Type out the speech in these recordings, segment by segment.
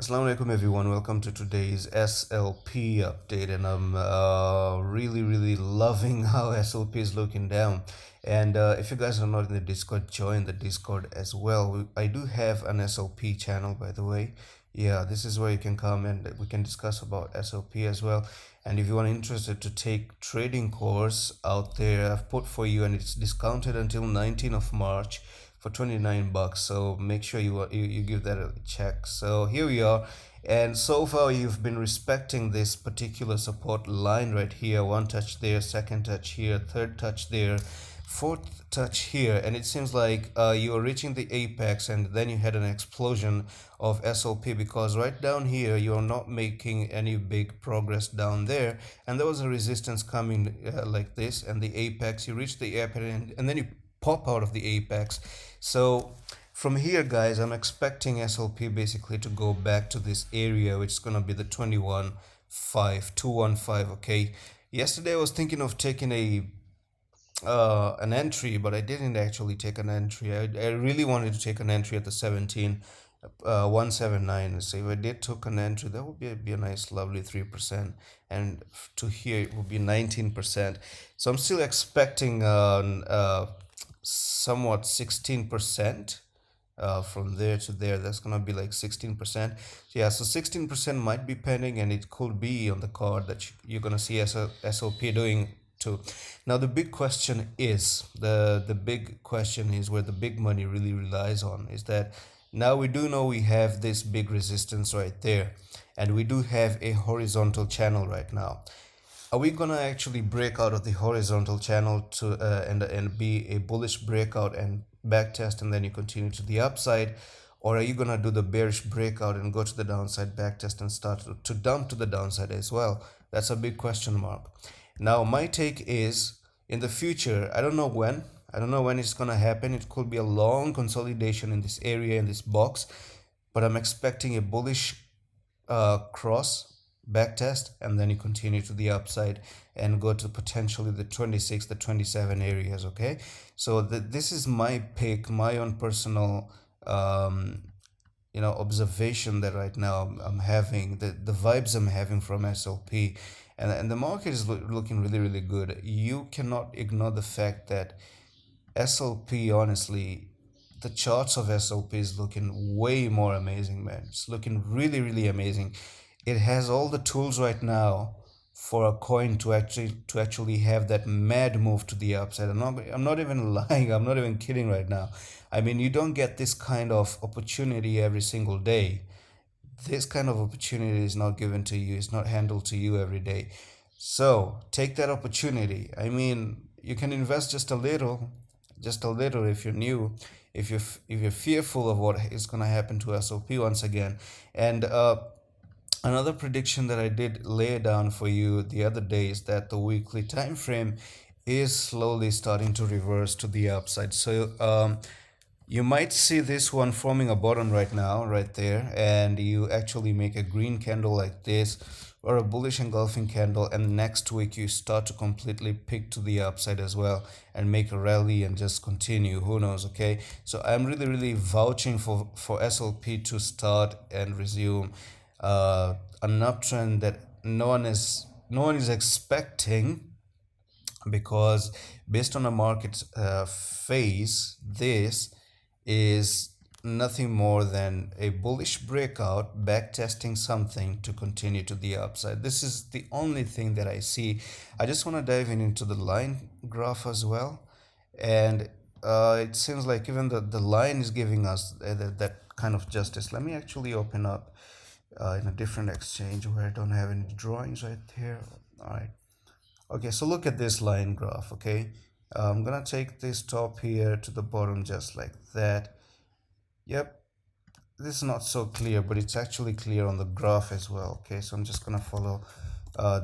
Assalamu alaikum everyone, welcome to today's SLP update, and I'm really loving how SLP is looking down. And if you guys are not in the Discord, join the Discord as well. I do have an SLP channel, by the way. Yeah, this is where you can come and we can discuss about SLP as well. And if you are interested to take trading course out there, I've put for you, and it's discounted until 19th of March for 29 bucks, so make sure you give that a check. So here we are, and so far you've been respecting this particular support line right here. One touch there, second touch here, third touch there, fourth touch here, and it seems like you are reaching the apex, and then you had an explosion of SLP, because right down here you are not making any big progress down there, and there was a resistance coming like this, and the apex, you reach the apex, and then you pop out of the apex. So from here, guys, I'm expecting SLP basically to go back to this area, which is going to be the 215. Okay, yesterday I was thinking of taking an entry, but I didn't actually take an entry. I really wanted to take an entry at the 179. So if I did took an entry, that would be a nice lovely 3%, and to here it would be 19%. So I'm still expecting somewhat 16%. From there to there, that's gonna be like 16%. Yeah, so 16% might be pending, and it could be on the card that you're gonna see SLP doing too. Now the big question is, the big question is, where the big money really relies on, is that now we do know we have this big resistance right there, and we do have a horizontal channel right now. Are we gonna actually break out of the horizontal channel to and be a bullish breakout and back test, and then you continue to the upside, or are you gonna do the bearish breakout and go to the downside, back test, and start to dump to the downside as well? That's a big question mark. Now my take is, in the future, I don't know when it's gonna happen. It could be a long consolidation in this area, in this box, but I'm expecting a bullish cross, back test, and then you continue to the upside and go to potentially the 26, the 27 areas. Okay, so this is my pick, my own personal observation that right now I'm having, the vibes I'm having from SLP, and the market is looking really good. You cannot ignore the fact that SLP, honestly, the charts of SLP is looking way more amazing, man. It's looking really amazing. It has all the tools right now for a coin to actually have that mad move to the upside. I'm not even lying. I'm not even kidding right now. I mean, you don't get this kind of opportunity every single day. This kind of opportunity is not given to you. It's not handled to you every day. So take that opportunity. I mean, you can invest just a little if you're new, if you're fearful of what is going to happen to SLP once again. And another prediction that I did lay down for you the other day is that the weekly time frame is slowly starting to reverse to the upside. So you might see this one forming a bottom right now, right there, and you actually make a green candle like this, or a bullish engulfing candle, and next week you start to completely pick to the upside as well and make a rally and just continue. Who knows? Okay, so I'm really vouching for SLP to start and resume an uptrend that no one is expecting, because based on the market phase, this is nothing more than a bullish breakout back testing something to continue to the upside. This is the only thing that I see. I just want to dive into the line graph as well, and it seems like even the line is giving us that kind of justice. Let me actually open up in a different exchange where I don't have any drawings right here. All right. Okay, so look at this line graph. Okay, I'm gonna take this top here to the bottom just like that. Yep, this is not so clear, but it's actually clear on the graph as well. Okay, so I'm just gonna follow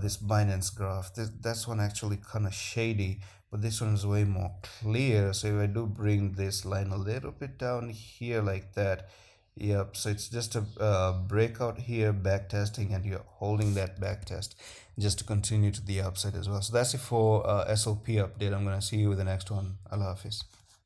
this Binance graph. That's one actually kind of shady, but this one is way more clear. So if I do bring this line a little bit down here like that, yep, so it's just a breakout here, back testing, and you're holding that back test just to continue to the upside as well. So that's it for SLP update. I'm gonna see you with the next one. Allah Hafiz.